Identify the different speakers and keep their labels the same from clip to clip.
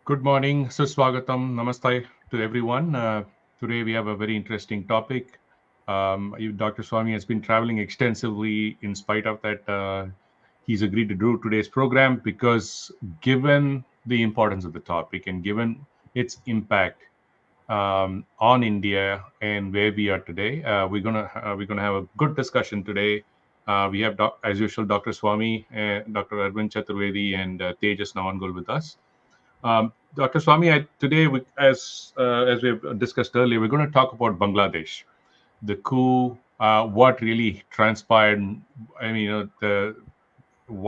Speaker 1: Good morning, Suswagatam, Namaste to everyone. Today we have a very interesting topic. Dr. Swamy has been traveling extensively. In spite of that, he's agreed to do today's program because, given the importance of the topic and given its impact on India and where we are today, we're gonna have a good discussion today. We have, as usual, Dr. Swamy, Dr. Arvind Chaturvedi, and Tejas Navangul with us. Dr. Swamy, today, as we've discussed earlier, we're going to talk about Bangladesh, the coup, what really transpired. I mean,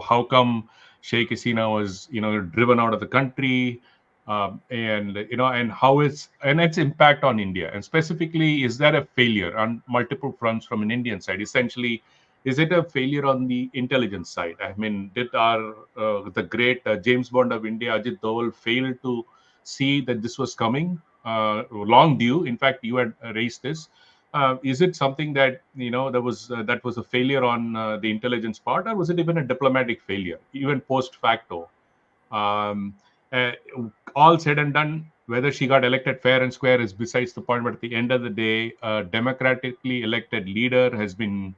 Speaker 1: how come Sheikh Hasina was, driven out of the country, and how its impact on India, and specifically, is that a failure on multiple fronts from an Indian side? Essentially, is it a failure on the intelligence side? I mean, did the great James Bond of India, Ajit Doval, fail to see that this was coming? Long due. In fact, you had raised this. Is it something that that was a failure on the intelligence part, or was it even a diplomatic failure, even post facto? Um, uh, all said and done, whether she got elected fair and square is besides the point. But at the end of the day, a democratically elected leader has been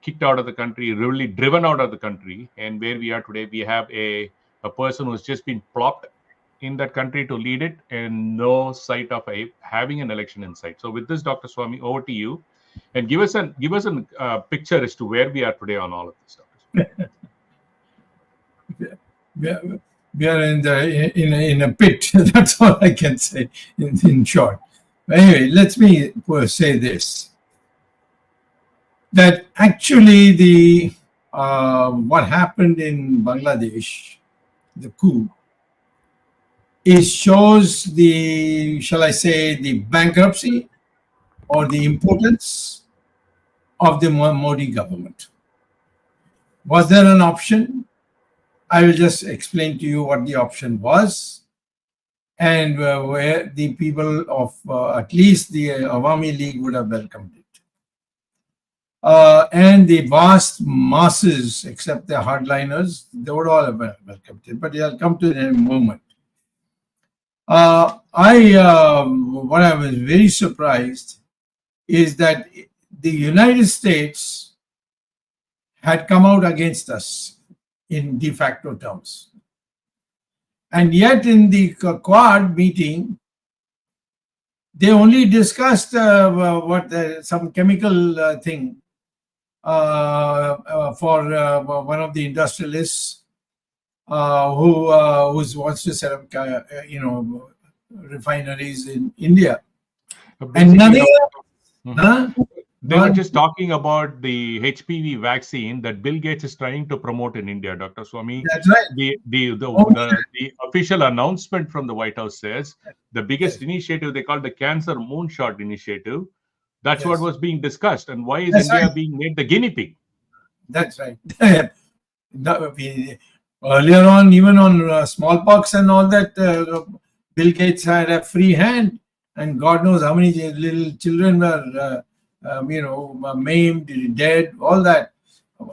Speaker 1: kicked out of the country, really driven out of the country. And where we are today, we have a person who's just been plopped in that country to lead it, and no sight of having an election in sight. So with this, Dr. Swamy, over to you, and give us a picture as to where we are today on all of this stuff.
Speaker 2: We are in a pit. That's all I can say in short. Anyway, let me say this: that actually the what happened in Bangladesh, the coup, shows the, shall I say, the bankruptcy or the impotence of the Modi government. Was there an option? I will just explain to you what the option was, and where the people of at least the Awami League would have welcomed it. And the vast masses, except the hardliners, they would all have welcomed it. But I'll come to it in a moment. What I was very surprised is that the United States had come out against us in de facto terms. And yet in the Quad meeting, they only discussed some chemical thing for one of the industrialists who wants to set up, refineries in India. And nothing else.
Speaker 1: They were just talking about the HPV vaccine that Bill Gates is trying to promote in India, Dr. Swamy.
Speaker 2: That's right.
Speaker 1: The official announcement from the White House says the biggest initiative they call the Cancer Moonshot Initiative. That's what was being discussed. And why is India being made the guinea pig?
Speaker 2: That's right. Earlier on, even on smallpox and all that, Bill Gates had a free hand, and God knows how many little children were maimed, dead, all that.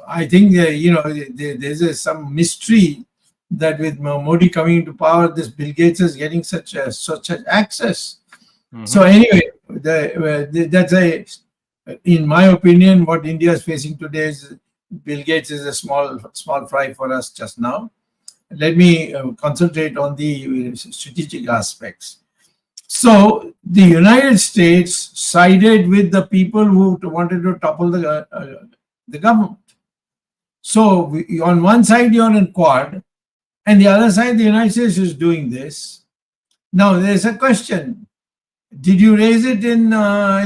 Speaker 2: I think there's some mystery that with Modi coming into power, this Bill Gates is getting such access. Mm-hmm. So anyway, that's in my opinion, what India is facing today is Bill Gates is a small fry for us just now. Let me concentrate on the strategic aspects. So the United States sided with the people who wanted to topple the government. So on one side you're in Quad, and the other side the United States is doing this. Now there's a question: did you raise it in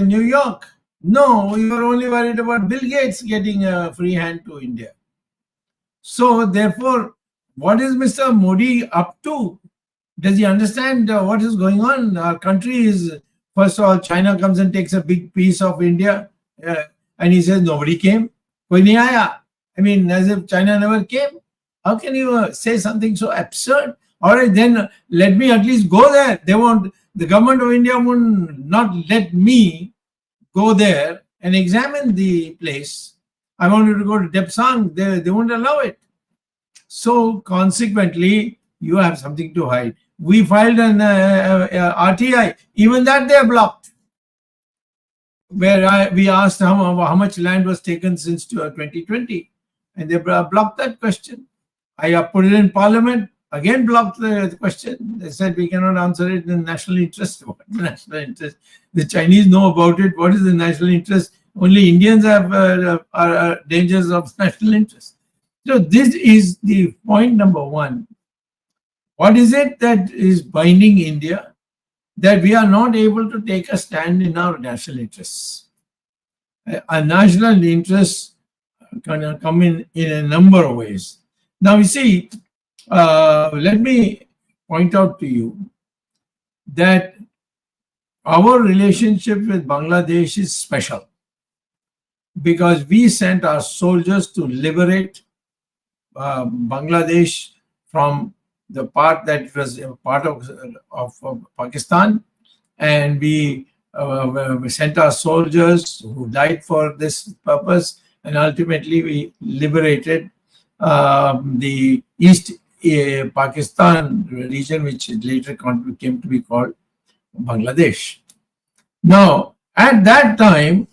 Speaker 2: New York? No, you were only worried about Bill Gates getting a free hand to India. So therefore, what is Mr. Modi up to? Does he understand what is going on? Our country is, first of all, China comes and takes a big piece of India, and he says nobody came. Koi nahi aaya. I mean, as if China never came. How can you say something so absurd? All right, then let me at least go there. The government of India would not let me go there and examine the place. I wanted to go to Depsang. They won't allow it. So consequently, you have something to hide. We filed an RTI. Even that they blocked. Where we asked how much land was taken since 2020, and they blocked that question. I put it in Parliament, again blocked the question. They said we cannot answer it in national interest. What is the national interest? The Chinese know about it. What is the national interest? Only Indians have are dangers of national interest. So this is the point number one. What is it that is binding India? That we are not able to take a stand in our national interests. Our national interests can come in a number of ways. Now, you see, let me point out to you that our relationship with Bangladesh is special because we sent our soldiers to liberate Bangladesh from the part that was a part of Pakistan, and we sent our soldiers who died for this purpose, and ultimately we liberated the East Pakistan region, which later came to be called Bangladesh. Now, at that time,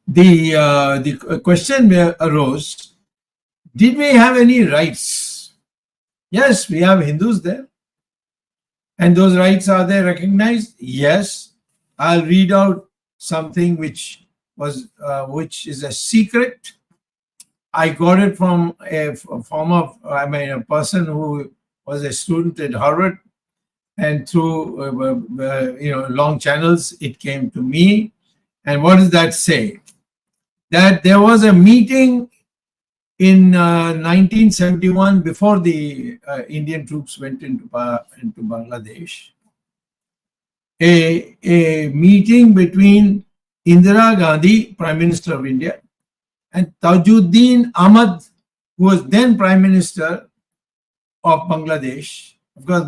Speaker 2: the question arose, did we have any rights? Yes, we have Hindus there. And those rights, are they recognized? Yes. I'll read out something which is a secret. I got it from a person who was a student at Harvard, and through long channels it came to me. And what does that say? That there was a meeting in 1971, before the Indian troops went into Bangladesh, a meeting between Indira Gandhi, Prime Minister of India, and Tajuddin Ahmad, who was then Prime Minister of Bangladesh. Of course,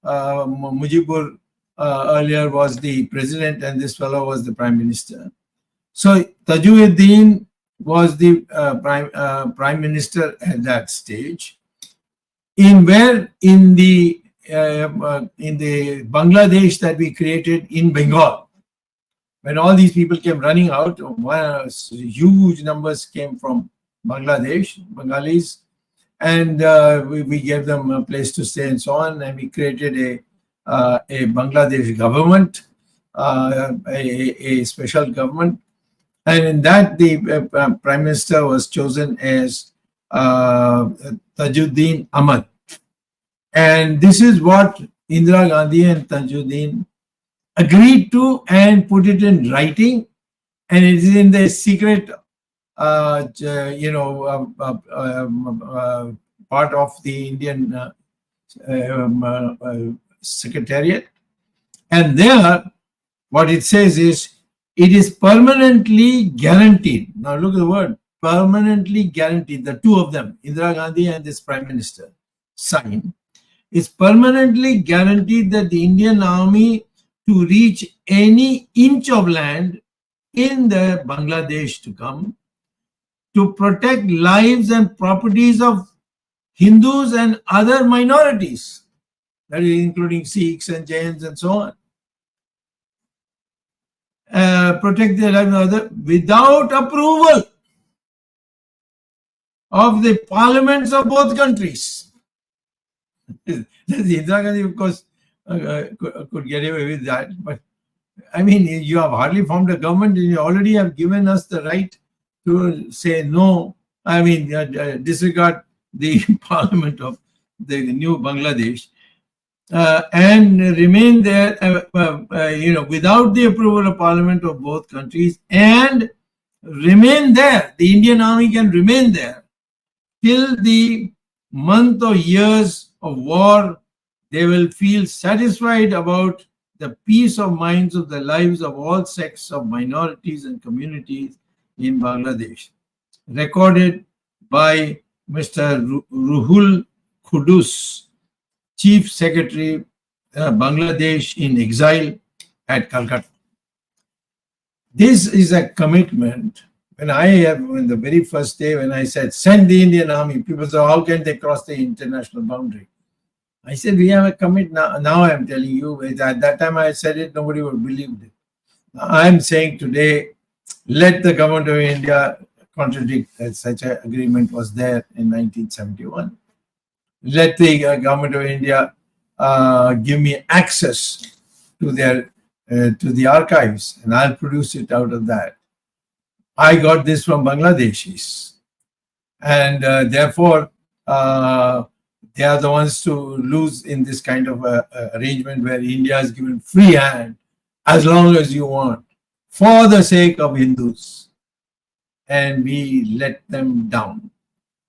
Speaker 2: Mujibur earlier was the president, and this fellow was the Prime Minister. So Tajuddin was the prime minister at that stage. In the Bangladesh that we created in Bengal, when all these people came running out, huge numbers came from Bangladesh, Bengalis, and we gave them a place to stay and so on, and we created a Bangladesh government, a special government. And in that, the Prime Minister was chosen as Tajuddin Ahmad. And this is what Indira Gandhi and Tajuddin agreed to and put it in writing. And it is in the secret, part of the Indian Secretariat. And there, what it says is, it is permanently guaranteed. Now look at the word, permanently guaranteed. The two of them, Indira Gandhi and this Prime Minister, signed. It's permanently guaranteed that the Indian Army to reach any inch of land in the Bangladesh to come, to protect lives and properties of Hindus and other minorities, that is including Sikhs and Jains and so on. Protect their lives and other without approval of the parliaments of both countries. Indira Gandhi, of course, could get away with that, but I mean, you have hardly formed a government and you already have given us the right to say no, I mean, disregard the parliament of the new Bangladesh. And remain there, without the approval of Parliament of both countries, and remain there. The Indian Army can remain there till the month or years of war. They will feel satisfied about the peace of minds of the lives of all sects of minorities and communities in Bangladesh. Recorded by Mr. Ruhul Qudus, Chief Secretary, Bangladesh in exile at Calcutta. This is a commitment. When the very first day when I said, send the Indian Army, people said, how can they cross the international boundary? I said, we have a commit now. Now I'm telling you, at that time I said it, nobody would believe it. I'm saying today, let the government of India contradict that such an agreement was there in 1971. Let the government of India give me access to their to the archives, and I'll produce it out of that. I got this from Bangladeshis, and therefore they are the ones to lose in this kind of arrangement where India is given free hand as long as you want for the sake of Hindus, and we let them down.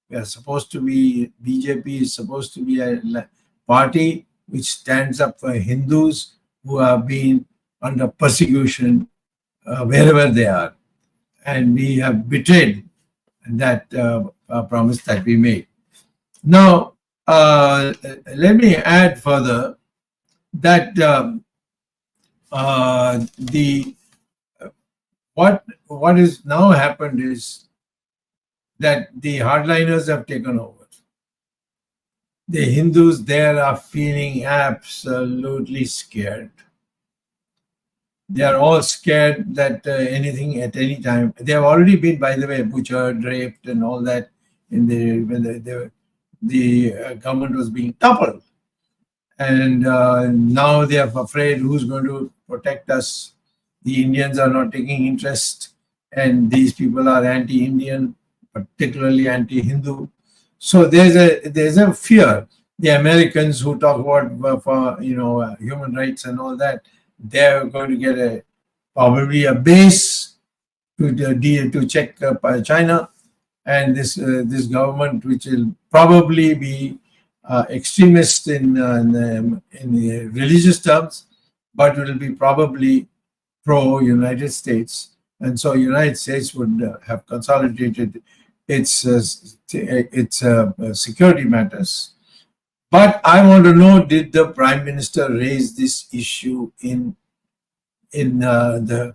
Speaker 2: We are supposed to be, BJP is supposed to be a party which stands up for Hindus who have been under persecution wherever they are. And we have betrayed that promise that we made. Now, let me add further that what is now happened is that the hardliners have taken over. The Hindus there are feeling absolutely scared. They are all scared that anything at any time. They have already been, by the way, butchered, raped, and all that in when the government was being toppled. And now they are afraid who's going to protect us. The Indians are not taking interest, and these people are anti-Indian, particularly anti-Hindu. So there's a fear. The Americans who talk about for human rights and all that, they're going to get probably a base to check China, and this government, which will probably be extremist in the religious terms, but will be probably pro-United States, and so United States would have consolidated its security matters. But I want to know, did the Prime Minister raise this issue in the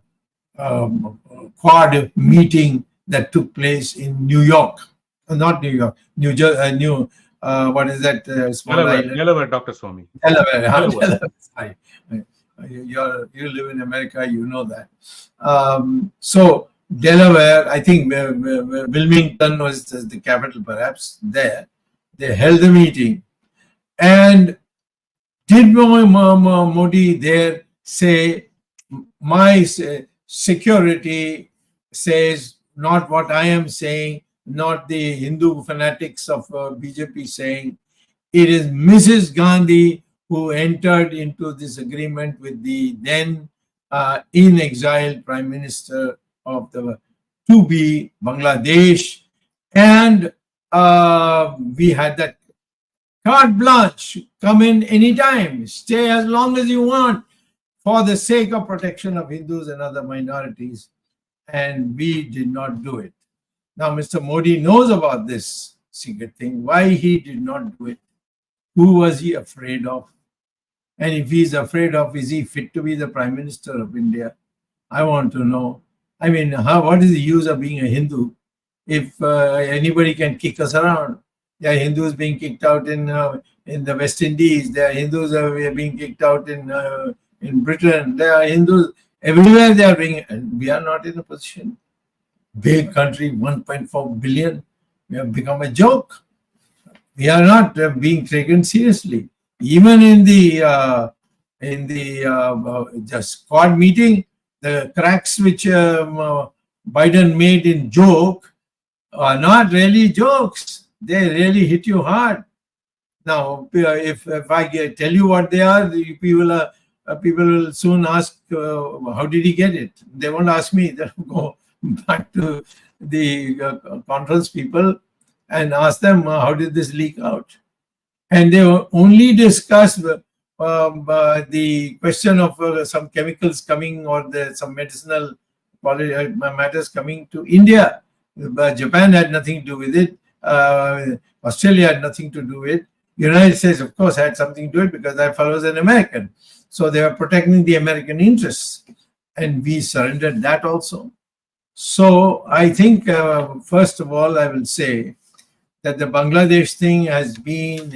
Speaker 2: Quad meeting that took place in New York? Not New York, what is that small island?
Speaker 1: Delaware, Dr. Swamy.
Speaker 2: Delaware. Sorry. You live in America, you know that. So Delaware, I think Wilmington was the capital, perhaps. There, they held a meeting, and did Modi there say, my security says not what I am saying, not the Hindu fanatics of BJP saying, it is Mrs. Gandhi who entered into this agreement with the then in exile Prime Minister of the to-be Bangladesh, and we had that carte blanche, come in anytime, stay as long as you want for the sake of protection of Hindus and other minorities, and we did not do it. Now, Mr. Modi knows about this secret thing. Why he did not do it? Who was he afraid of? And if he's afraid of, is he fit to be the Prime Minister of India? I want to know. I mean, what is the use of being a Hindu if anybody can kick us around? There are Hindus being kicked out in the West Indies. There are Hindus being kicked out in Britain. There are Hindus everywhere. They are being, and we are not in a position. Big country, 1.4 billion. We have become a joke. We are not being taken seriously. Even in the just Quad meeting, the cracks which Biden made in joke are not really jokes. They really hit you hard. Now, if I tell you what they are, people will soon ask, how did he get it? They won't ask me. They'll go back to the conference people and ask them, how did this leak out? And they only discuss the question of some chemicals coming or some medicinal matters coming to India. Japan had nothing to do with it. Australia had nothing to do with it. United States, of course, had something to do it because that fellow was an American. So they were protecting the American interests. And we surrendered that also. So I think, first of all, I will say that the Bangladesh thing has been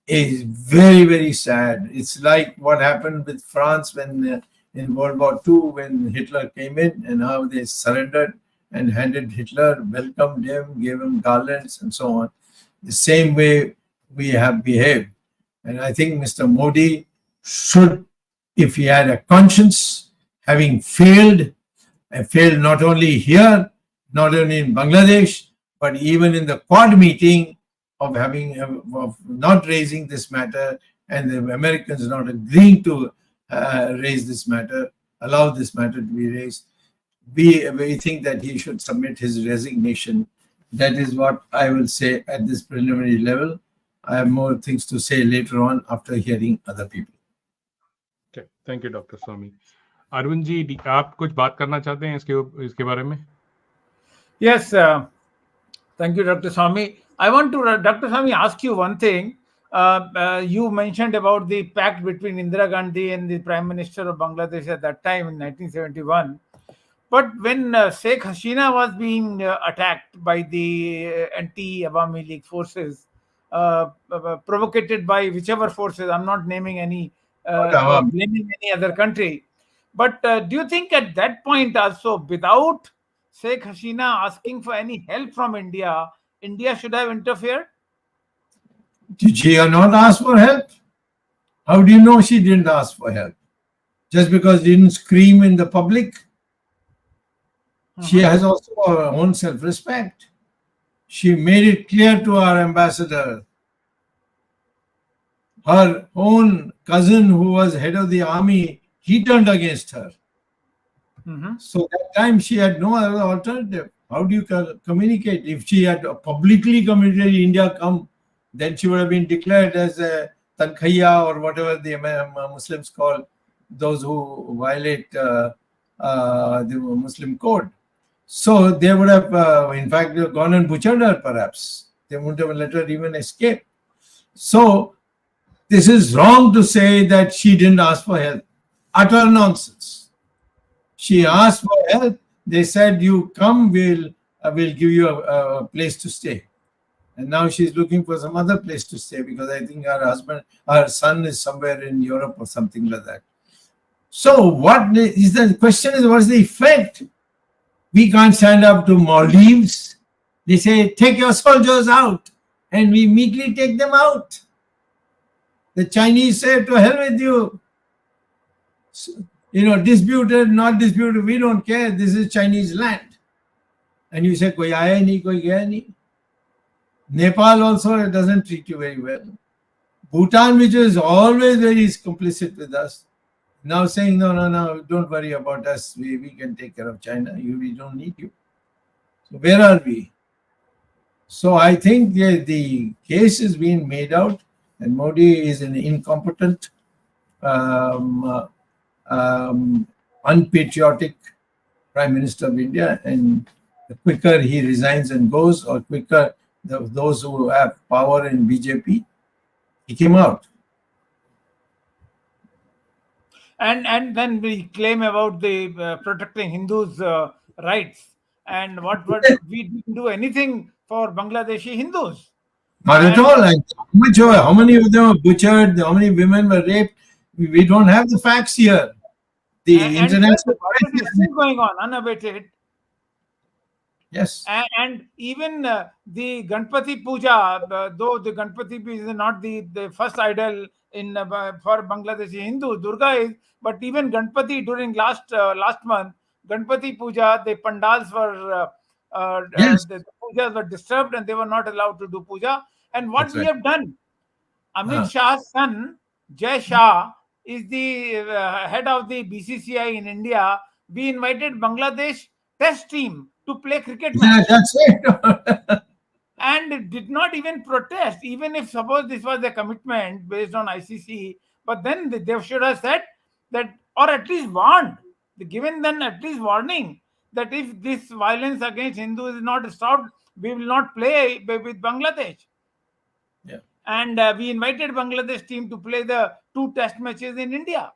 Speaker 2: is very, very sad. It's like what happened with France when in World War II, when Hitler came in, and how they surrendered and handed Hitler, welcomed him, gave him garlands and so on. The same way we have behaved. And I think Mr. Modi should, if he had a conscience, having failed, and failed not only here, not only in Bangladesh, but even in the Quad meeting, of not raising this matter, and the Americans not agreeing to raise this matter, allow this matter to be raised. We think that he should submit his resignation. That is what I will say at this preliminary level. I have more things to say later on after hearing other people.
Speaker 1: Okay, thank you, Dr. Swamy. Arvind ji, आप कुछ बात करना चाहते हैं इसके बारे में?
Speaker 3: Yes, thank you, Dr. Swamy. I want to, Dr. Swamy, ask you one thing. You mentioned about the pact between Indira Gandhi and the Prime Minister of Bangladesh at that time in 1971. But when Sheikh Hasina was being attacked by the anti-Awami League forces, provocated by whichever forces, I'm not naming any, blaming any other country. But do you think at that point also, without Sheikh Hasina asking for any help from India, India should have interfered?
Speaker 2: Did she not ask for help? How do you know she didn't ask for help? Just because she didn't scream in the public? She has also her own self-respect. She made it clear to our ambassador. Her own cousin, who was head of the army, he turned against her. So that time she had no other alternative. How do you communicate? If she had publicly communicated India come, then she would have been declared as a tankhaya or whatever the Muslims call those who violate the Muslim code. So they would have, in fact, gone and butchered her perhaps. They wouldn't have let her even escape. So this is wrong to say that she didn't ask for help. Utter nonsense. She asked for help. They said, you come, we'll give you a place to stay. And now she's looking for some other place to stay because I think her son is somewhere in Europe or something like that. So what is the question is, what's the effect? We can't stand up to Maldives. They say, take your soldiers out. And we immediately take them out. The Chinese say, to hell with you. So, disputed, not disputed, we don't care. This is Chinese land. And you say, koi aaya nahi, koi gaya nahi. Nepal also doesn't treat you very well. Bhutan, which is always very complicit with us, now saying, no, don't worry about us. We can take care of China. We don't need you. So where are we? So I think the case is being made out, and Modi is an incompetent, unpatriotic Prime Minister of India, and the quicker he resigns and goes, or quicker those who have power in BJP kick him out.
Speaker 3: And then we claim about the protecting Hindus' rights, and what we didn't do anything for Bangladeshi Hindus.
Speaker 2: Not at all. How many of them were butchered? How many women were raped? We don't have the facts here. The international
Speaker 3: violence is still going on unabated.
Speaker 2: Yes.
Speaker 3: And even the Ganpati Puja, though the Ganpati is not the first idol in for Bangladeshi Hindu, Durga is, but even Ganpati during last month, Ganpati Puja, the pandals were the pujas were disturbed and they were not allowed to do puja. And what we have done, Amit Shah's son, Jai Shah, is the head of the BCCI in India. We invited Bangladesh test team to play cricket match.
Speaker 2: Yeah, that's it.
Speaker 3: And did not even protest, even if suppose this was a commitment based on ICC. But then they should have said that, or at least warned, given them at least warning that if this violence against Hindus is not stopped, we will not play with Bangladesh.
Speaker 2: Yeah.
Speaker 3: And we invited Bangladesh team to play the 2 test matches in India.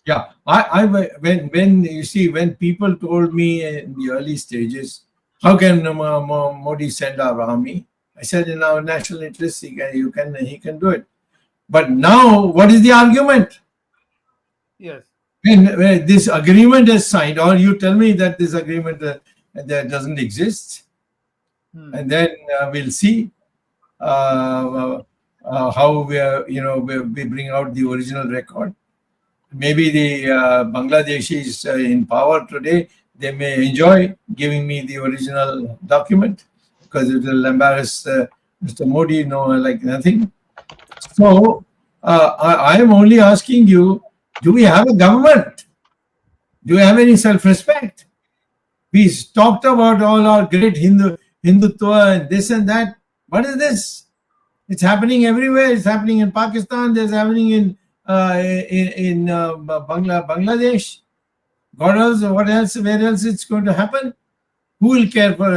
Speaker 2: Yeah, when you see, when people told me in the early stages, how can Modi send our army? I said, in our national interest, he can do it. But now, what is the argument?
Speaker 3: Yes.
Speaker 2: When this agreement is signed, or you tell me that this agreement that doesn't exist, and then we'll see how we bring out the original record. Maybe the Bangladeshis in power today, they may enjoy giving me the original document because it will embarrass Mr. Modi, like nothing. So I am only asking you, do we have a government? Do we have any self-respect? We talked about all our great Hindutva and this and that. What is this? It's happening everywhere. It's happening in Pakistan. There's happening in Bangladesh. God knows what else, where else it's going to happen. Who will care for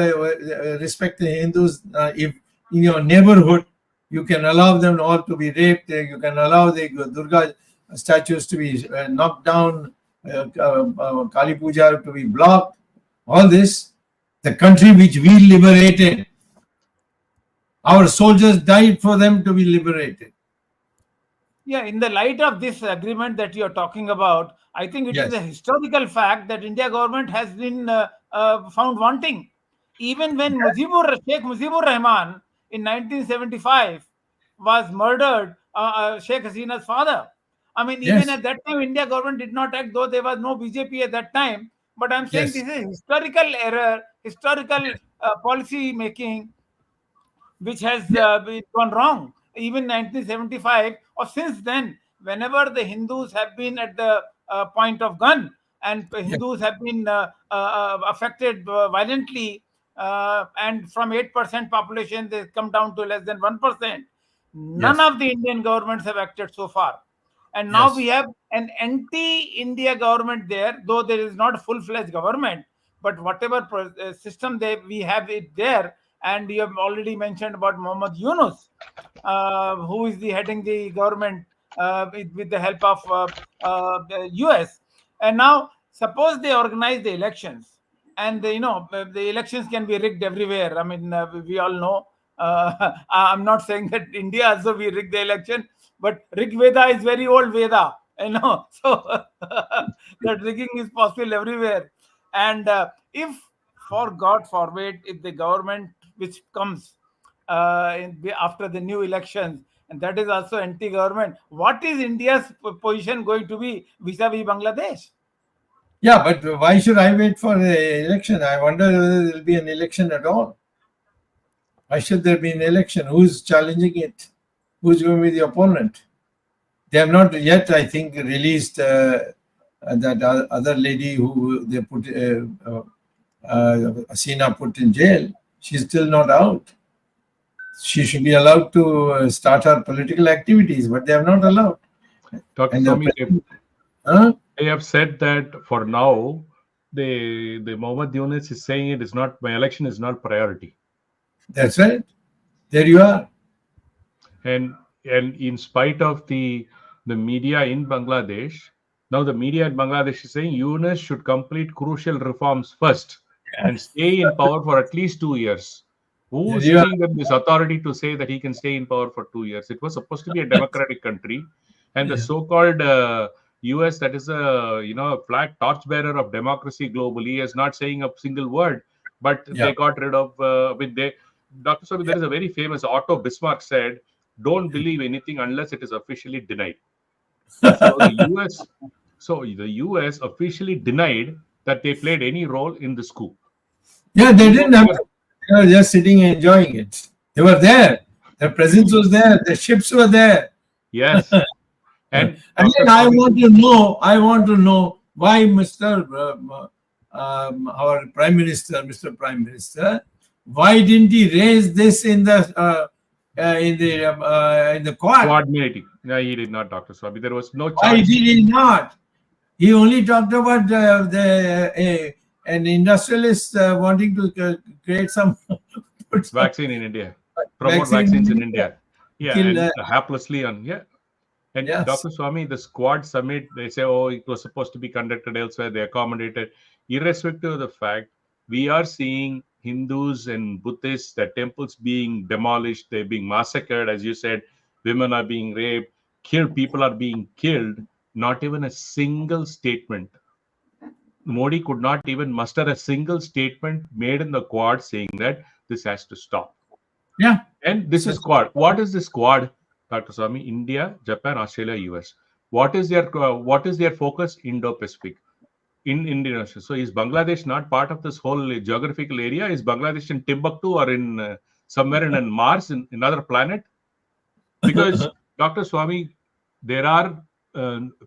Speaker 2: respect the Hindus if in your neighborhood you can allow them all to be raped, you can allow the Durga statues to be knocked down, Kali Puja to be blocked, all this, the country which we liberated, our soldiers died for them to be liberated.
Speaker 3: Yeah, in the light of this agreement that you are talking about, I think it is a historical fact that India government has been found wanting. Even when Sheikh Mujibur Rahman in 1975 was murdered, Sheikh Hasina's father. I mean, even at that time, India government did not act, though there was no BJP at that time. But I'm saying this is historical error, historical policy making, which has been gone wrong. Even 1975 or since then, whenever the Hindus have been at the point of gun and Hindus have been affected violently, and from 8% population they come down to less than 1%. None of the Indian governments have acted so far. And now we have an anti-India government there, though there is not a full-fledged government, but whatever system we have it there. And you have already mentioned about Mohammad Yunus, who is heading the government with the help of the US. And now, suppose they organize the elections, and the elections can be rigged everywhere. I mean, we all know. I'm not saying that India also we rig the election, but Rig Veda is very old Veda, so that rigging is possible everywhere. And if, for God forbid, if the government which comes after the new elections, and that is also anti-government, what is India's position going to be vis-a-vis Bangladesh?
Speaker 2: Yeah, but why should I wait for the election? I wonder whether there will be an election at all. Why should there be an election? Who's challenging it? Who's going to be the opponent? They have not yet, I think, released that other lady who they put, Hasina put in jail. She's still not out. She should be allowed to start her political activities, but they have not allowed.
Speaker 1: Dr. Swamy, they have said that for now, the Mohammad Yunus is saying it is not, my election is not priority.
Speaker 2: That's right. There you are.
Speaker 1: And in spite of the media in Bangladesh, now the media in Bangladesh is saying Yunus should complete crucial reforms first and stay in power for at least 2 years. Who is giving them this authority to say that he can stay in power for 2 years? It was supposed to be a democratic country, and the so-called US, that is a flag torchbearer of democracy globally, is not saying a single word. But they got rid of Dr. Swamy, there is a very famous Otto Bismarck said, "Don't believe anything unless it is officially denied." So the US officially denied that they played any role in this coup.
Speaker 2: Yeah, they didn't have to. They were just sitting and enjoying it. They were there. Their presence was there. Their ships were there.
Speaker 1: Yes. And
Speaker 2: again, I want to know why our Prime Minister, Mr. Prime Minister, why didn't he raise this in the
Speaker 1: Quad meeting? No, he did not, Dr. Swamy. There was no chance.
Speaker 2: Why did he not? He only talked about an industrialist wanting to create some
Speaker 1: vaccine in India, promote vaccines in India. Yeah, and haplessly on And Dr. Swamy, the Quad summit, they say, oh, it was supposed to be conducted elsewhere. They accommodated, irrespective of the fact we are seeing Hindus and Buddhists, their temples being demolished, they're being massacred, as you said, women are being raped, killed, people are being killed. Not even a single statement. Modi could not even muster a single statement made in the Quad saying that this has to stop.
Speaker 2: Yeah.
Speaker 1: And this is Quad. What is this Quad, Dr. Swamy? India, Japan, Australia, US. What is their focus? Indo-Pacific. In Indonesia. So is Bangladesh not part of this whole geographical area? Is Bangladesh in Timbuktu or in somewhere in Mars, in another planet? Because Dr. Swamy, there are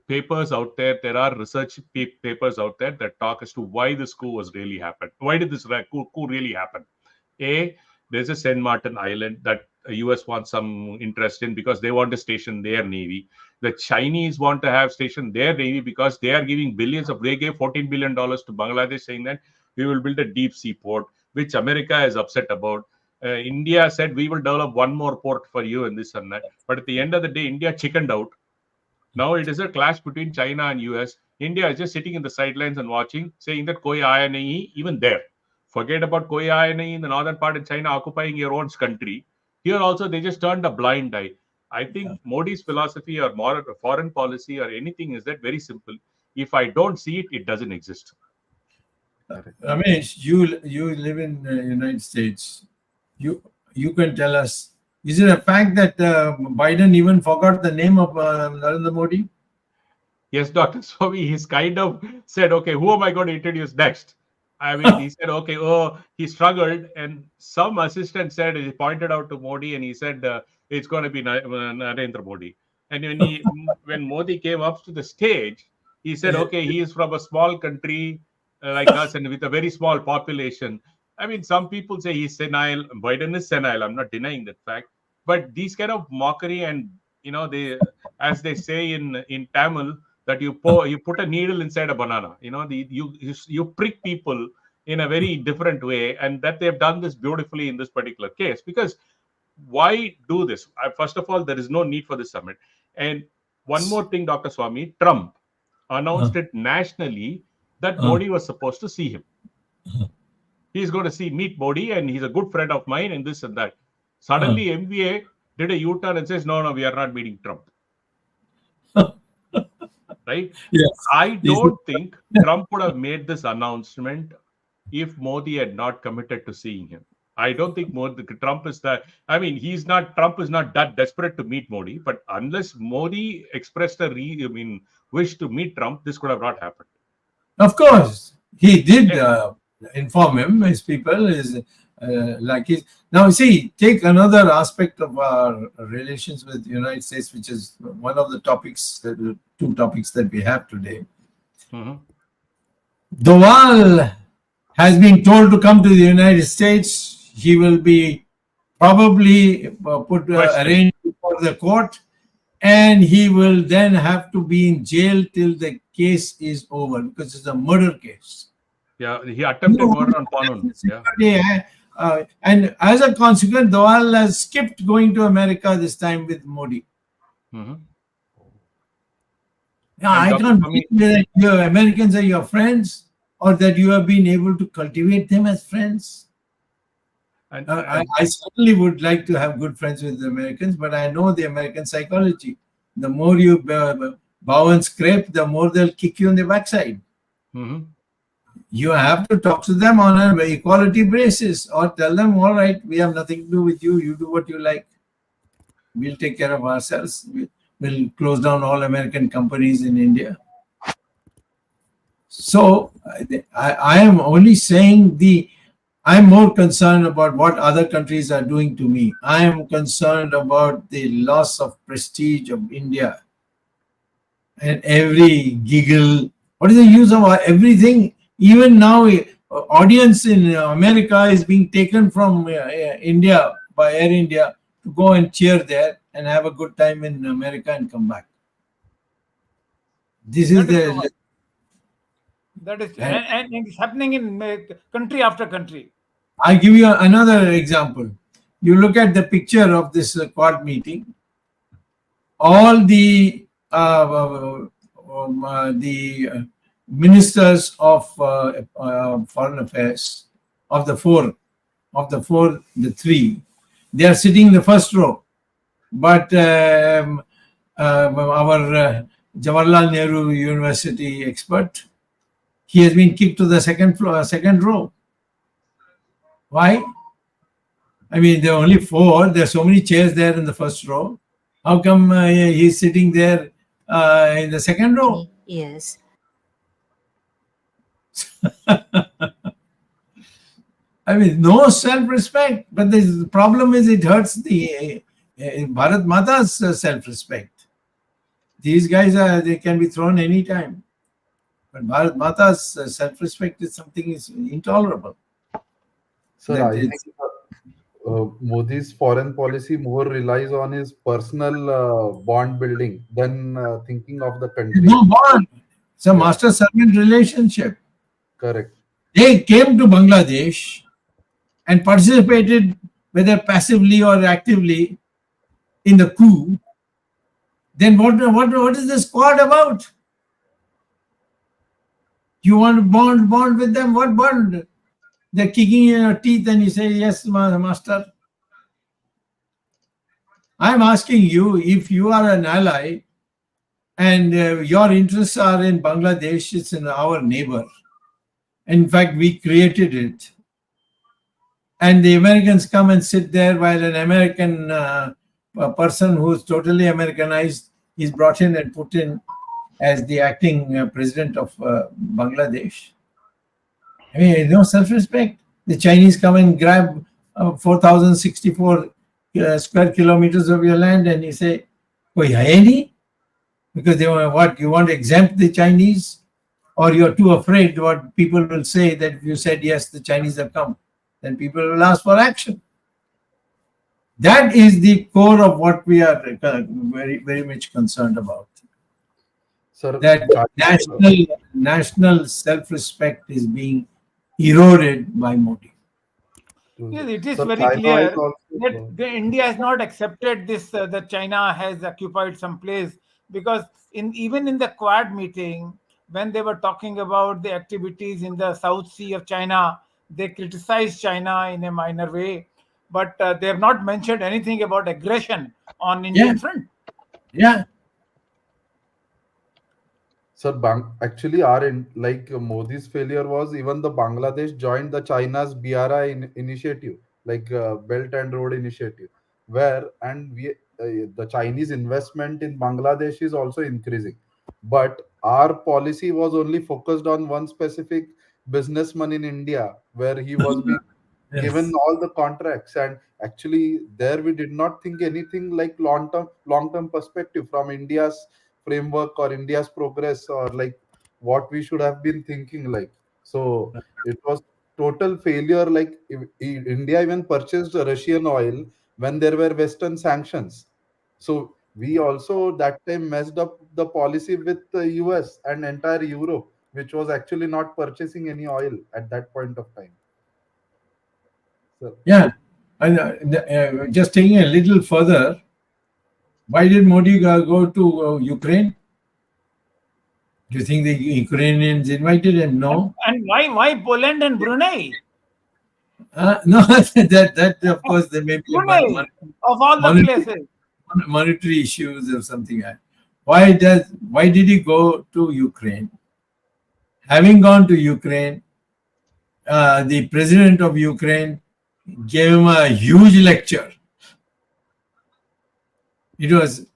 Speaker 1: papers out there, there are research papers out there that talk as to why this coup was really happened. Why did this coup really happen? There's a Saint Martin Island that the US wants some interest in because they want to station their navy. The Chinese want to have stationed their navy because they are giving billions of, they gave $14 billion to Bangladesh saying that we will build a deep sea port, which America is upset about. India said we will develop one more port for you and this and that. But at the end of the day, India chickened out. Now it is a clash between China and US. India is just sitting in the sidelines and watching, saying that koi aaya nahi, even there. Forget about koi aaya nahi in the northern part of China occupying your own country. Here also, they just turned a blind eye. I think Modi's philosophy or foreign policy or anything is that very simple. If I don't see it, it doesn't exist.
Speaker 2: Ramesh, you live in the United States. You can tell us, is it a fact that Biden even forgot the name of Narendra Modi?
Speaker 1: Yes, Dr. Swamy, he's kind of said, okay, who am I going to introduce next? I mean, he said, okay, he struggled, and some assistant said, he pointed out to Modi, and he said, it's going to be Narendra Modi. And when Modi came up to the stage, he said, okay, he is from a small country like us and with a very small population. I mean, some people say he's senile. Biden is senile. I'm not denying that fact. But these kind of mockery and, they, as they say in Tamil, that you put a needle inside a banana. You prick people in a very different way, and that they've done this beautifully in this particular case. Because why do this? First of all, there is no need for this summit. And one more thing, Dr. Swamy, Trump announced it nationally that Modi was supposed to see him. He's going to meet Modi, and he's a good friend of mine, and this and that. Suddenly, MBA did a U-turn and says, no, we are not meeting Trump. Right?
Speaker 2: Yes.
Speaker 1: I don't think Trump would have made this announcement if Modi had not committed to seeing him. I don't think Trump is that. I mean, Trump is not that desperate to meet Modi, but unless Modi expressed a wish to meet Trump, this could have not happened.
Speaker 2: Of course, he did inform him, his people, now see, take another aspect of our relations with the United States, which is one of the two topics that we have today. Doval has been told to come to the United States. He will be probably arraigned before the court, and he will then have to be in jail till the case is over, because it's a murder case.
Speaker 1: Yeah, he attempted murder on Panun.
Speaker 2: Yeah. And as a consequence, Doval has skipped going to America this time with Modi. Now, I can't believe that your Americans are your friends, or that you have been able to cultivate them as friends. I certainly would like to have good friends with the Americans, but I know the American psychology. The more you bow and scrape, the more they'll kick you in the backside. You have to talk to them on an equality basis, or tell them, all right, we have nothing to do with you. You do what you like. We'll take care of ourselves. We'll close down all American companies in India. So I am only saying I'm more concerned about what other countries are doing to me. I am concerned about the loss of prestige of India. And every giggle, what is the use of everything? Even now, audience in America is being taken from India by Air India to go and cheer there and have a good time in America and come back. This is the...
Speaker 3: That is, and it's happening in country after country.
Speaker 2: I'll give you another example. You look at the picture of this Quad meeting. All the ministers of foreign affairs of the four of the four, the three, they are sitting in the first row. But our Jawaharlal Nehru University expert, he has been kicked to the second row. Why? I mean, there are only four. There are so many chairs there in the first row. How come he's sitting there in the second row?
Speaker 4: Yes.
Speaker 2: I mean, no self-respect. But the problem is it hurts the Bharat Mata's self-respect. These guys they can be thrown anytime. But Bharat Mata's self-respect is something is intolerable.
Speaker 5: Sir, I think Modi's foreign policy more relies on his personal bond building than thinking of the country.
Speaker 2: No bond. It's a master-servant relationship.
Speaker 5: Correct.
Speaker 2: They came to Bangladesh and participated, whether passively or actively, in the coup. Then what is this squad about? You want to bond with them? What bond? They're kicking you in your teeth and you say, yes, master. I'm asking you, if you are an ally and your interests are in Bangladesh, it's in our neighbor. In fact, we created it. And the Americans come and sit there while an American person who's totally Americanized is brought in and put in as the acting president of Bangladesh. I mean, no self-respect. The Chinese come and grab 4,064 square kilometers of your land and you say, "Koi hai nahi?" Because they want what? You want to exempt the Chinese? Or you're too afraid what people will say that if you said, yes, the Chinese have come, then people will ask for action. That is the core of what we are very, very much concerned about.
Speaker 5: Sir,
Speaker 2: That national self-respect is being eroded by Modi.
Speaker 3: Yes, it is
Speaker 5: Sir,
Speaker 3: very
Speaker 5: China
Speaker 3: clear
Speaker 5: is also-
Speaker 3: that India has not accepted this, that China has occupied some place, because even in the Quad meeting, when they were talking about the activities in the South Sea of China, they criticized China in a minor way, but they have not mentioned anything about aggression on Indian front.
Speaker 2: Yeah.
Speaker 5: Sir, actually, Modi's failure was even the Bangladesh joined the China's BRI initiative, Belt and Road Initiative, the Chinese investment in Bangladesh is also increasing. But our policy was only focused on one specific businessman in India, where he was being given all the contracts, and actually there we did not think anything like long term perspective from India's framework or India's progress, or like what we should have been thinking like. So it was total failure. Like India even purchased Russian oil when there were Western sanctions. So we also that time messed up the policy with the US and entire Europe, which was actually not purchasing any oil at that point of time. So,
Speaker 2: Yeah. And just taking a little further, why did Modi go to Ukraine? Do you think the Ukrainians invited him? No.
Speaker 3: And why Poland and Brunei?
Speaker 2: No, that of course there may be
Speaker 3: Brunei, of all the places.
Speaker 2: monetary issues or something. Why did he go to Ukraine? Having gone to Ukraine, the president of Ukraine gave him a huge lecture. It was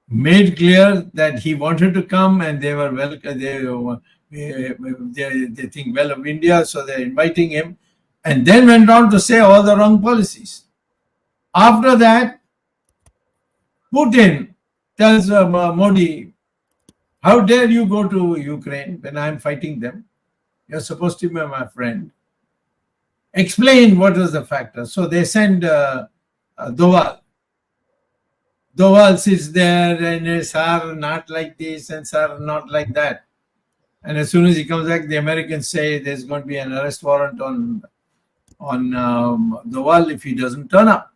Speaker 2: made clear that he wanted to come and they were welcome. They think well of India, so they're inviting him, and then went on to say all the wrong policies. After that, Putin tells Modi, "How dare you go to Ukraine when I'm fighting them? You're supposed to be my friend. Explain what was the factor." So they send Doval. Doval sits there and sir, not like this, and sir, not like that. And as soon as he comes back, the Americans say there's going to be an arrest warrant on Doval if he doesn't turn up.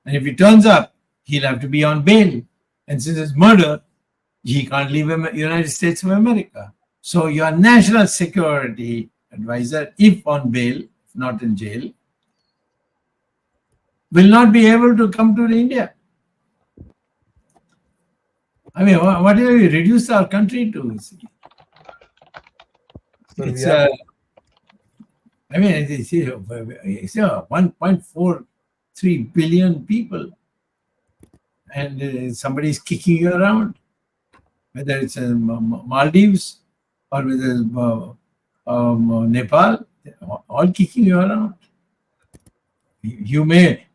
Speaker 2: And if he turns up, he'll have to be on bail. And since it's murder, he can't leave the United States of America. So your national security advisor, if on bail, if not in jail, will not be able to come to India. I mean, what have we reduced our country to? It's I mean, it's 1.43 billion people, and somebody's kicking you around, whether it's Maldives or whether it's Nepal, all kicking you around. You may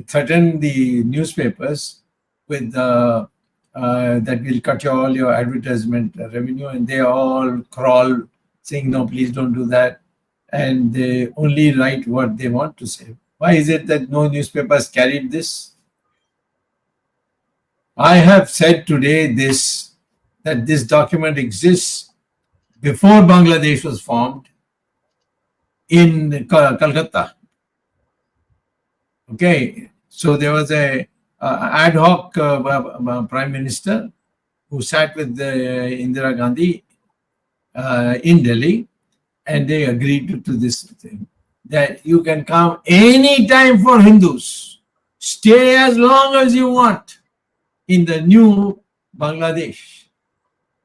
Speaker 2: threaten the newspapers with that will cut you all your advertisement revenue, and they all crawl saying, no, please don't do that. And they only write what they want to say. Why is it that no newspapers carried this? I have said today that this document exists before Bangladesh was formed in Calcutta. Okay, so there was a ad hoc prime minister who sat with Indira Gandhi in Delhi, and they agreed to this thing, that you can come anytime for Hindus, stay as long as you want in the new Bangladesh.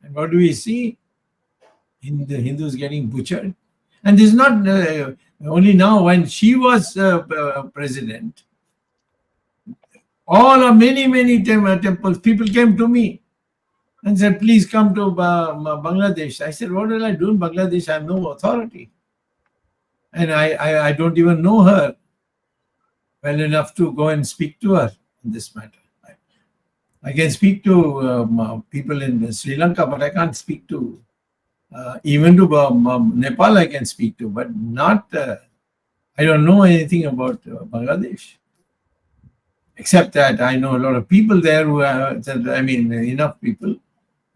Speaker 2: And what do we see? In the Hindus getting butchered. And this is not only now. When she was president, many temples, people came to me and said, please come to Bangladesh. I said, what will I do in Bangladesh? I have no authority. And I don't even know her well enough to go and speak to her in this matter. I can speak to people in Sri Lanka, but I can't speak to, even to Nepal I can speak to, but not, I don't know anything about Bangladesh. Except that I know a lot of people there who have, enough people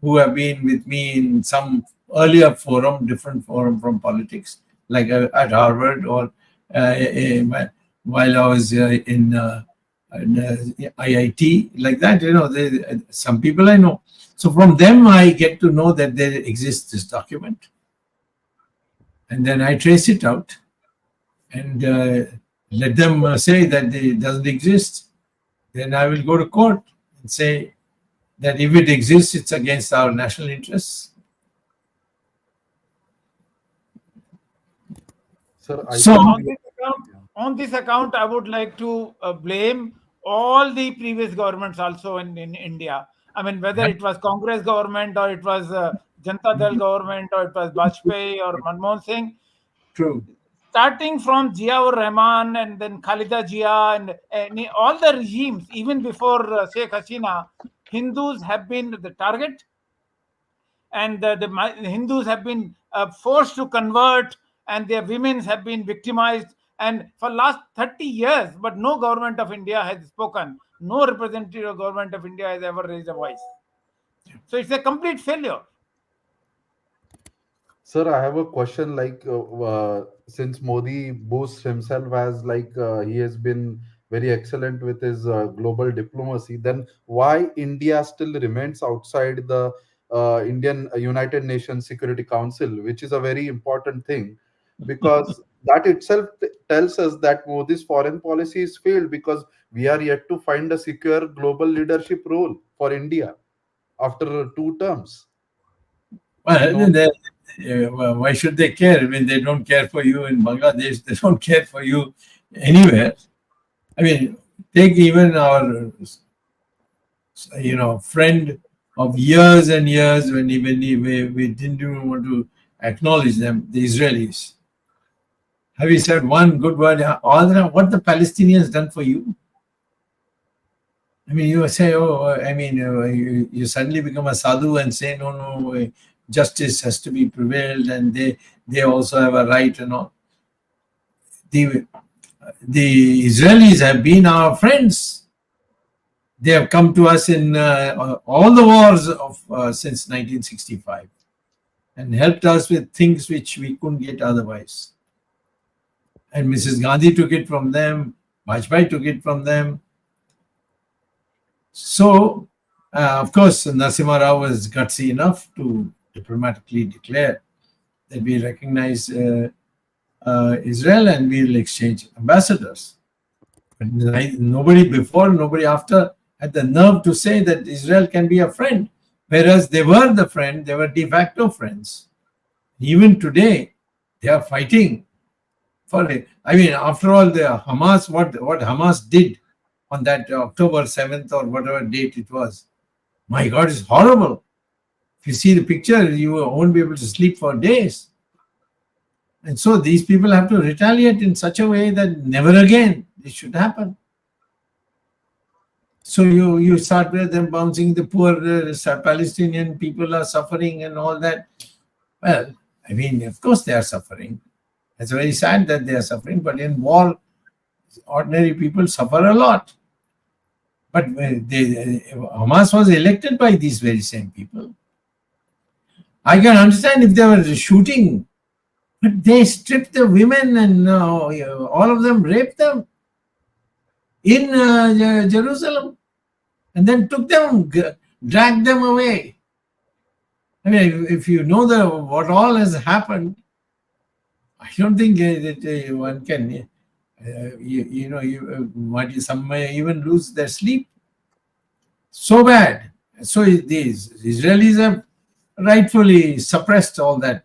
Speaker 2: who have been with me in some earlier forum, different forum from politics, like at Harvard or while I was in IIT, like that. Some people I know. So from them I get to know that there exists this document. And then I trace it out and let them say that it doesn't exist. Then I will go to court and say that if it exists, it's against our national interests.
Speaker 5: Sir,
Speaker 3: on this account, I would like to blame all the previous governments also in India. I mean, whether it was Congress government or it was Janata Dal government or it was Vajpayee or Manmohan Singh.
Speaker 2: True.
Speaker 3: Starting from Zia-ur Rahman and then Khalida Zia and all the regimes, even before Sheikh Hasina, Hindus have been the target, and the Hindus have been forced to convert, and their women have been victimized. And for last 30 years, but no government of India has spoken. No representative of government of India has ever raised a voice. So it's a complete failure.
Speaker 5: Sir, I have a question. Since Modi boasts himself as he has been very excellent with his global diplomacy, then why India still remains outside the Indian United Nations Security Council, which is a very important thing, because that itself tells us that Modi's foreign policy is failed, because we are yet to find a secure global leadership role for India after 2 terms.
Speaker 2: Well, why should they care? I mean, they don't care for you in Bangladesh. They don't care for you anywhere. I mean, take even our, friend of years and years when we didn't even want to acknowledge them, the Israelis. Have you said one good word? What the Palestinians done for you? I mean, you say, you suddenly become a sadhu and say, no, justice has to be prevailed, and they also have a right and all. The Israelis have been our friends. They have come to us in all the wars of since 1965 and helped us with things which we couldn't get otherwise. And Mrs. Gandhi took it from them. Vajpayee took it from them. So, of course, Narasimha Rao was gutsy enough to diplomatically declare that we recognize Israel and we will exchange ambassadors. Nobody before, nobody after had the nerve to say that Israel can be a friend, whereas they were the friend, they were de facto friends. Even today, they are fighting for it. I mean, after all, the Hamas, what Hamas did on that October 7th or whatever date it was, my God, it's horrible. If you see the picture, you won't be able to sleep for days. And so these people have to retaliate in such a way that never again this should happen. So you start with them bouncing the poor Palestinian people are suffering and all that. Well, I mean, of course they are suffering. It's very sad that they are suffering, but in war, ordinary people suffer a lot. But Hamas was elected by these very same people. I can understand if they were shooting, but they stripped the women and all of them raped them in Jerusalem and then took them, dragged them away. I mean, if you know what all has happened, I don't think that one can, some may even lose their sleep. So bad. So these Israelis have rightfully suppressed all that,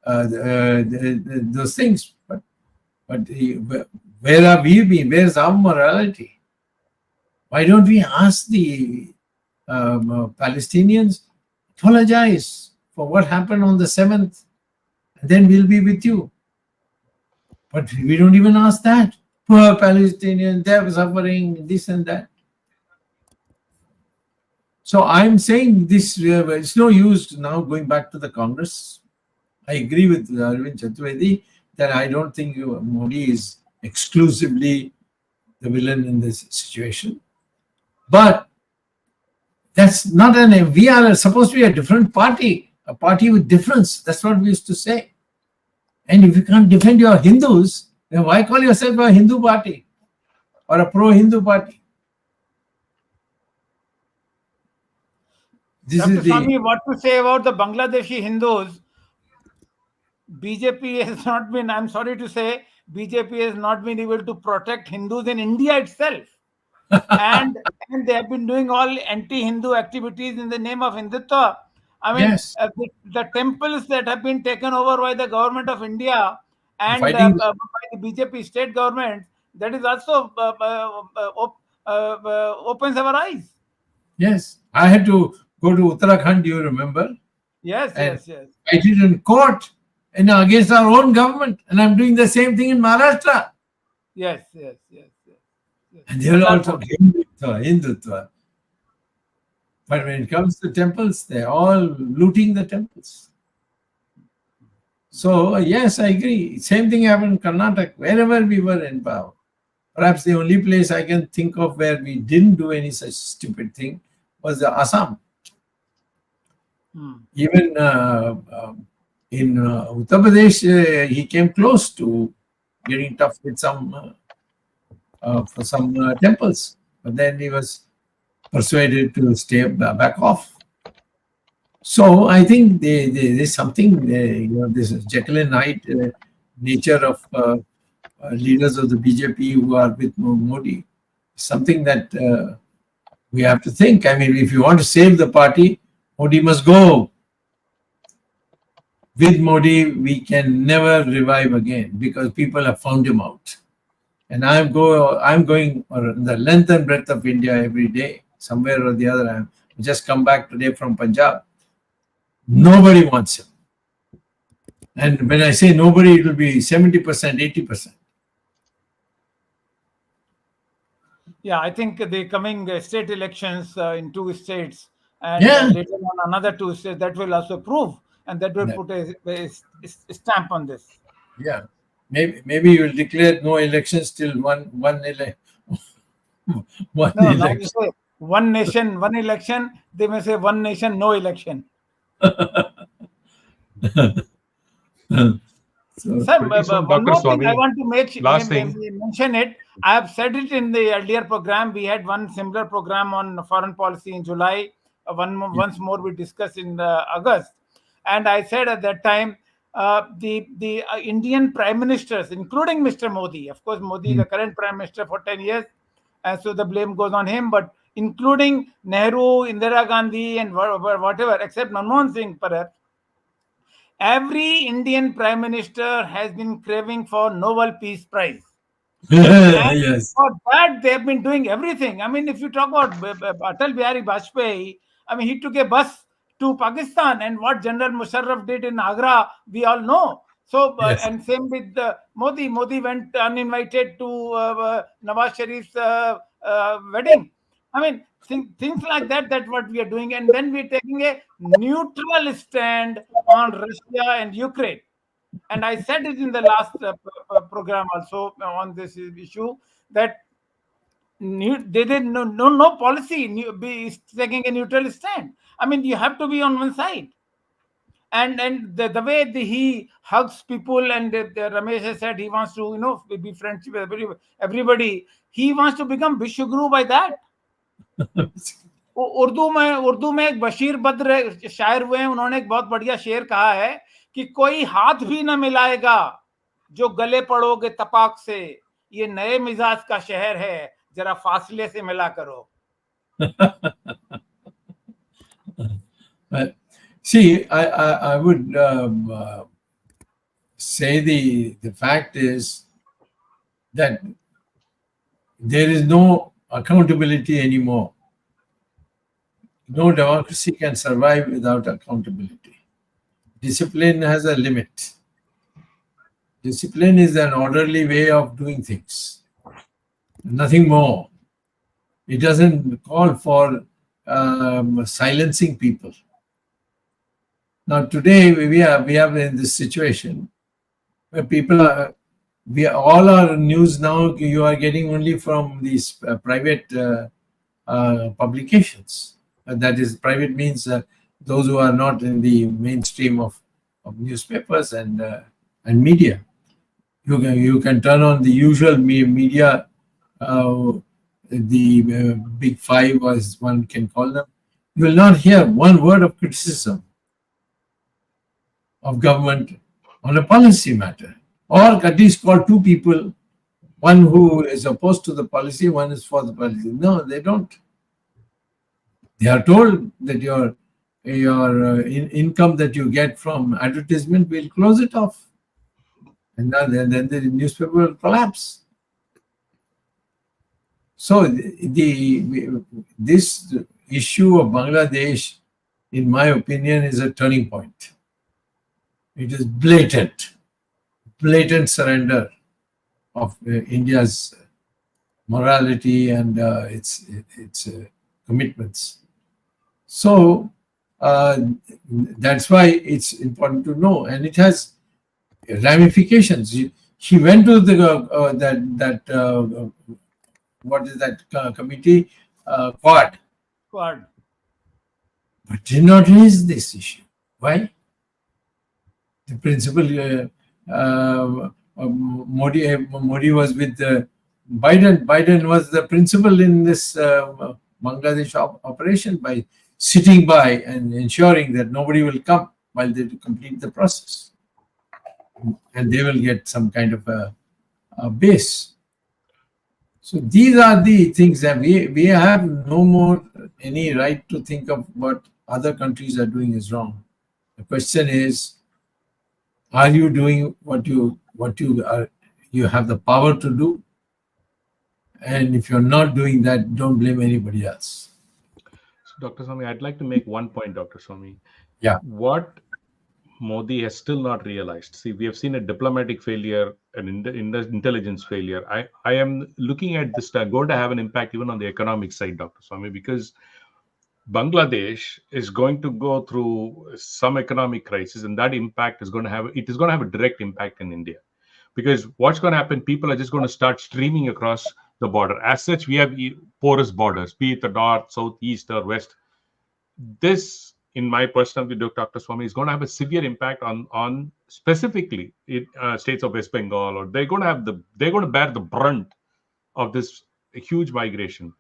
Speaker 2: those things. But where are we been? Where's our morality? Why don't we ask the Palestinians, apologize for what happened on the 7th, and then we'll be with you. But we don't even ask that. Poor Palestinians, they're suffering, this and that. So I'm saying this, it's no use now going back to the Congress. I agree with Arvind Chaturvedi that I don't think Modi is exclusively the villain in this situation. But that's not we are supposed to be a different party, a party with difference. That's what we used to say. And if you can't defend your Hindus, then why call yourself a Hindu party or a pro-Hindu party?
Speaker 3: Dr. Swamy, what to say about the Bangladeshi Hindus? BJP has not been, I'm sorry to say, BJP has not been able to protect Hindus in India itself. and they have been doing all anti-Hindu activities in the name of Hindutva. I mean,
Speaker 2: yes.
Speaker 3: The temples that have been taken over by the government of India and by the BJP state government, that is also opens our eyes.
Speaker 2: Yes. I had to go to Uttarakhand, do you remember?
Speaker 3: Yes.
Speaker 2: I did in court against our own government, and I'm doing the same thing in Maharashtra.
Speaker 3: Yes.
Speaker 2: And they will all talk Hindutva. But when it comes to temples, they're all looting the temples. So, yes, I agree. Same thing happened in Karnataka, wherever we were in power. Perhaps the only place I can think of where we didn't do any such stupid thing was Assam. Even in Uttar Pradesh, he came close to getting tough with some for some temples, but then he was persuaded to stay back off. So I think there's something, this Jekyll and Hyde nature of leaders of the BJP who are with Modi, something that we have to think. I mean, if you want to save the party, Modi must go. With Modi, we can never revive again because people have found him out. And I'm going the length and breadth of India every day, somewhere or the other. I just come back today from Punjab. Nobody wants him. And when I say nobody, it will be 70%, 80%.
Speaker 3: Yeah, I think the coming state elections in 2 states and later on another 2 states, that will also prove, and that will put a stamp on this.
Speaker 2: Yeah. Maybe you will declare no elections till one election.
Speaker 3: Now you say one nation, one election. They may say one nation, no election. Sir, one more thing I want to mention it. I have said it in the earlier program. We had one similar program on foreign policy in July. Once more we discussed in August. And I said at that time, the Indian prime ministers, including Mr. Modi. Of course, Modi is the current prime minister for 10 years, and so the blame goes on him. But including Nehru, Indira Gandhi, and whatever, except Manmohan Singh, perhaps, every Indian prime minister has been craving for Nobel Peace Prize. And
Speaker 2: Yes.
Speaker 3: for that, they have been doing everything. I mean, if you talk about Atal Bihari Vajpayee, I mean, he took a bus to Pakistan, and what General Musharraf did in Agra, we all know. So,
Speaker 2: Yes.
Speaker 3: and same with Modi. Modi went uninvited to Nawaz Sharif's wedding. I mean, things like that. That's what we are doing, and then we're taking a neutral stand on Russia and Ukraine. And I said it in the last program also on this issue that they did no policy be taking a neutral stand. I mean, you have to be on one side. And the way he hugs people, and Ramesh has said he wants to be friends with everybody. He wants to become Vishwaguru by that. Urdu में एक बशीर बद्र शायर हुए हैं, उन्होंने एक बहुत बढ़िया शेर कहा है कि कोई हाथ भी न मिलाएगा जो गले पड़ोगे तपाक से, ये नए मिजाज का शहर है, जरा फासले से मिला करो.
Speaker 2: See, I would say the fact is that there is no accountability anymore. No democracy can survive without accountability. Discipline has a limit. Discipline is an orderly way of doing things, nothing more. It doesn't call for silencing people. Now today we are in this situation where people are. All our news now you are getting only from these private publications. That is, private means those who are not in the mainstream of newspapers and media. You can turn on the usual media, the big five, as one can call them. You will not hear one word of criticism of government on a policy matter, or at least call two people, one who is opposed to the policy, one is for the policy. No, they don't. They are told that your income that you get from advertisement will close it off, and then the newspaper will collapse. So this issue of Bangladesh, in my opinion, is a turning point. It is blatant surrender of India's morality and its commitments. So that's why it's important to know, and it has ramifications. He went to the what is that committee, Quad,
Speaker 3: Quad,
Speaker 2: but did not raise this issue. Why? The principal Modi was with Biden. Biden was the principal in this Bangladesh operation by sitting by and ensuring that nobody will come while they complete the process, and they will get some kind of a base. So these are the things that we have no more any right to think of what other countries are doing is wrong. The question is, are you doing what you have the power to do? And if you're not doing that, don't blame anybody else.
Speaker 1: So, Dr. Swamy, I'd like to make one point, Dr. Swamy.
Speaker 2: Yeah.
Speaker 1: What Modi has still not realized. See, we have seen a diplomatic failure, an intelligence failure. I am looking at this going to have an impact even on the economic side, Dr. Swamy, because Bangladesh is going to go through some economic crisis, and that impact is going to have a direct impact in India. Because what's going to happen? People are just going to start streaming across the border. As such, we have porous borders, be it the north, south, east, or west. This, in my personal view, Dr. Swamy, is going to have a severe impact on specifically states of West Bengal, or they're going to bear the brunt of this huge migration.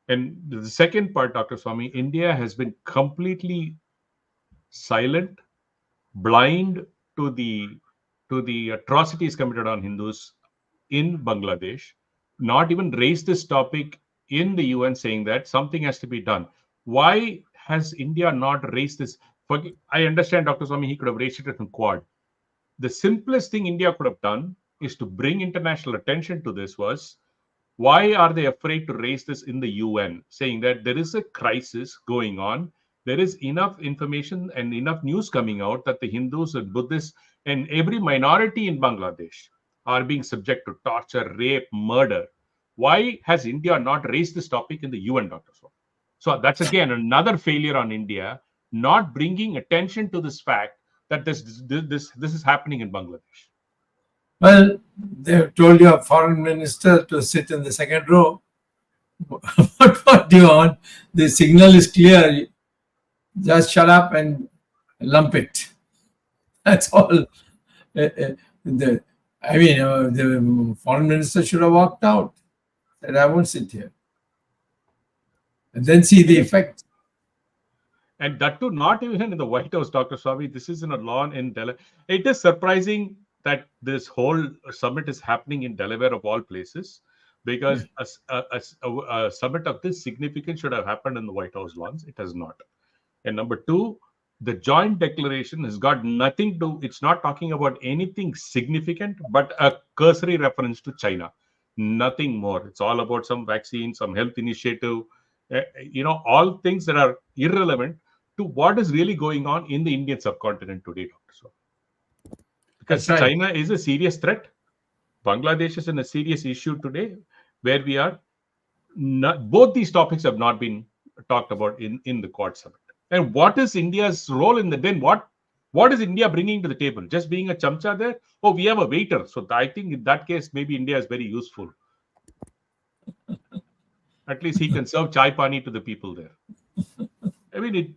Speaker 1: And the second part, Dr. Swamy, India has been completely silent, blind, to the atrocities committed on Hindus in Bangladesh, not even raise this topic in the UN, saying that something has to be done. Why has India not raised this? I understand, Dr. Swamy, he could have raised it in Quad. The simplest thing India could have done is to bring international attention to this. Was why are they afraid to raise this in the UN, saying that there is a crisis going on? There is enough information and enough news coming out that the Hindus and Buddhists and every minority in Bangladesh are being subject to torture, rape, murder. Why has India not raised this topic in the UN, Dr. Swamy? So that's again another failure on India, not bringing attention to this fact that this is happening in Bangladesh.
Speaker 2: Well, they've told your foreign minister to sit in the second row. What do you want? The signal is clear. Just shut up and lump it. That's all. The foreign minister should have walked out. Said, I won't sit here. And then see the effect.
Speaker 1: And that too, not even in the White House, Dr. Swamy. This is in a lawn in Delaware. It is surprising that this whole summit is happening in Delaware of all places, because a summit of this significance should have happened in the White House lawns. It has not. And number two, the joint declaration has got nothing to, it's not talking about anything significant, but a cursory reference to China. Nothing more. It's all about some vaccine, some health initiative, all things that are irrelevant to what is really going on in the Indian subcontinent today, Dr. Swamy. Because right. China is a serious threat. Bangladesh is in a serious issue today, where we are not, both these topics have not been talked about in the Quad summit. And what is India's role in the den? What is India bringing to the table? Just being a chamcha there? Oh, we have a waiter. So I think in that case, maybe India is very useful. At least he can serve chai pani to the people there. I mean,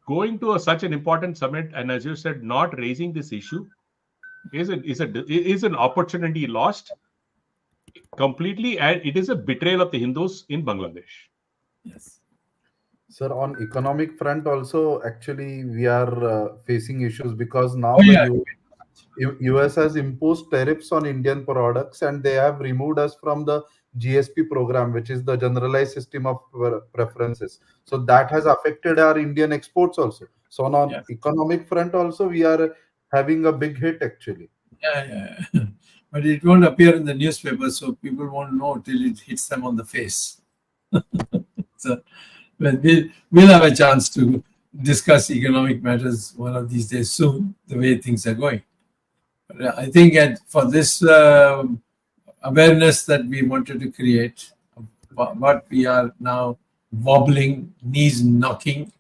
Speaker 1: going to such an important summit, and as you said, not raising this issue is an opportunity lost completely, and it is a betrayal of the Hindus in Bangladesh.
Speaker 2: Yes.
Speaker 5: Sir, on economic front also, actually, we are facing issues because now the US has imposed tariffs on Indian products, and they have removed us from the GSP program, which is the generalized system of preferences. So that has affected our Indian exports also. So on economic front also, we are having a big hit actually.
Speaker 2: Yeah. But it won't appear in the newspaper, so people won't know till it hits them on the face. So we'll have a chance to discuss economic matters one of these days soon, the way things are going. But I think for this awareness that we wanted to create, but we are now wobbling, knees knocking,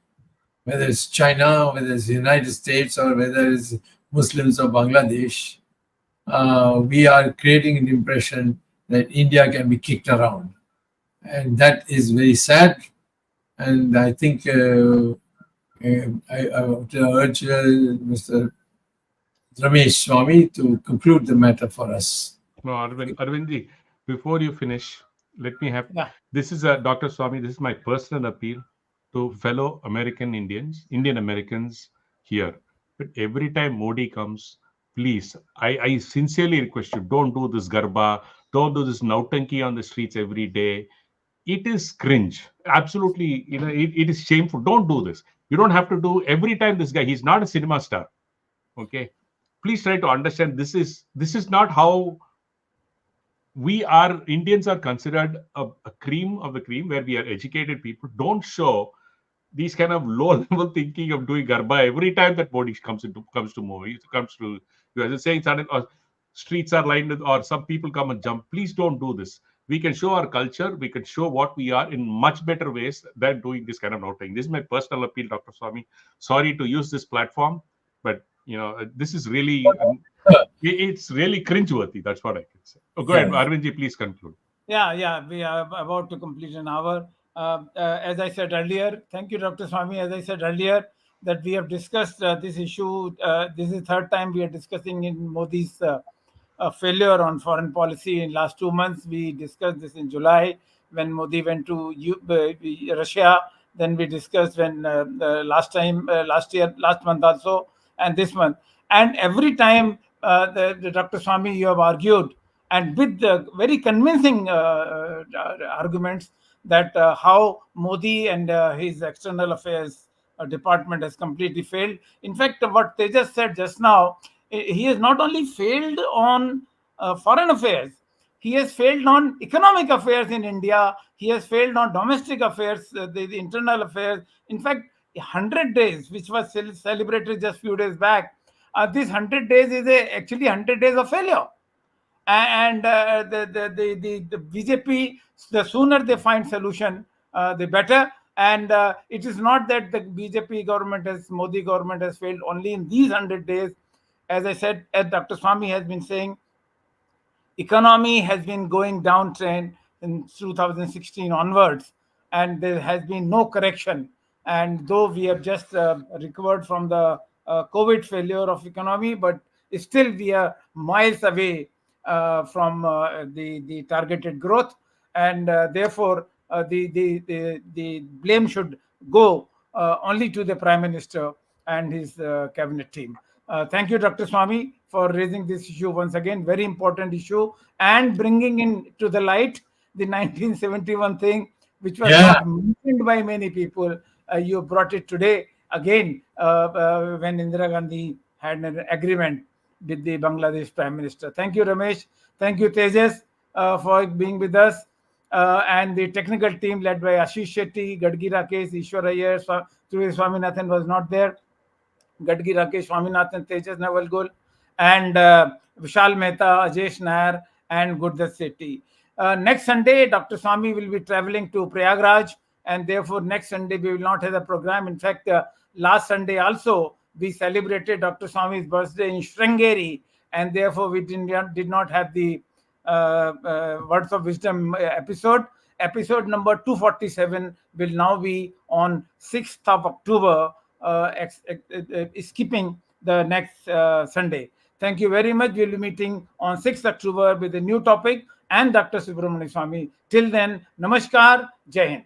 Speaker 2: whether it's China, whether it's the United States, or whether it's Muslims of Bangladesh, we are creating an impression that India can be kicked around. And that is very sad. And I think I want to urge Mr. Subramanian Swamy to conclude the matter for us.
Speaker 1: No, Arvindji, before you finish, let me have this is Dr. Swamy. This is my personal appeal to fellow Indian Americans here. But every time Modi comes, please, I sincerely request you, don't do this garba, don't do this nautanki on the streets every day. It is cringe. Absolutely, it is shameful. Don't do this. You don't have to do every time this guy. He's not a cinema star. Okay, please try to understand. This is not how we are. Indians are considered a cream of the cream, where we are educated people. Don't show these kind of low-level thinking of doing garba every time that Modi comes to movies, comes to you are saying sudden or streets are lined with, or some people come and jump. Please don't do this. We can show our culture. We can show what we are in much better ways than doing this kind of noting. This is my personal appeal, Dr. Swamy. Sorry to use this platform, but this is really it's really cringeworthy. That's what I can say. Oh, go ahead, Arvindji. Please conclude.
Speaker 3: Yeah. We are about to complete an hour. As I said earlier, thank you, Dr. Swamy. As I said earlier, that we have discussed this issue. This is the third time we are discussing in Modi's failure on foreign policy. In last 2 months, we discussed this in July when Modi went to Russia. Then we discussed when last month also, and this month. And every time, the Dr. Swamy, you have argued, and with the very convincing arguments, that how Modi and his external affairs department has completely failed. In fact, what Tejas said just now, he has not only failed on foreign affairs, he has failed on economic affairs in India. He has failed on domestic affairs, the internal affairs. In fact, 100 days, which was celebrated just few days back, this 100 days is actually 100 days of failure. And the BJP, the sooner they find solution, the better. And it is not that the BJP government Modi government has failed only in these 100 days. As I said, as Dr. Swamy has been saying, economy has been going downtrend in 2016 onwards, and there has been no correction. And though we have just recovered from the COVID failure of economy, but still we are miles away from the targeted growth. And therefore, the blame should go only to the Prime Minister and his cabinet team. Thank you, Dr. Swamy, for raising this issue once again. Very important issue, and bringing in to the light the 1971 thing, which was not mentioned by many people. You brought it today again when Indira Gandhi had an agreement with the Bangladesh Prime Minister. Thank you, Ramesh. Thank you, Tejas, for being with us. And the technical team led by Ashish Shetty, Gadgi Rakesh, Ishwar Iyer, Surya Swaminathan was not there. Gadgi Rakesh, Swaminathan, Tejas Navalgul, and Vishal Mehta, Ajesh Nair, and Gurdat Sethi. Next Sunday, Dr. Swamy will be traveling to Prayagraj, and therefore next Sunday we will not have a program. In fact, last Sunday also we celebrated Dr. Swamy's birthday in Sringeri, and therefore we did not have the Words of Wisdom episode. Episode number 247 will now be on 6th of October, skipping the next Sunday. Thank you very much. We'll be meeting on 6th October with a new topic and Dr. Subramanian Swamy. Till then, Namaskar, Jai Hind.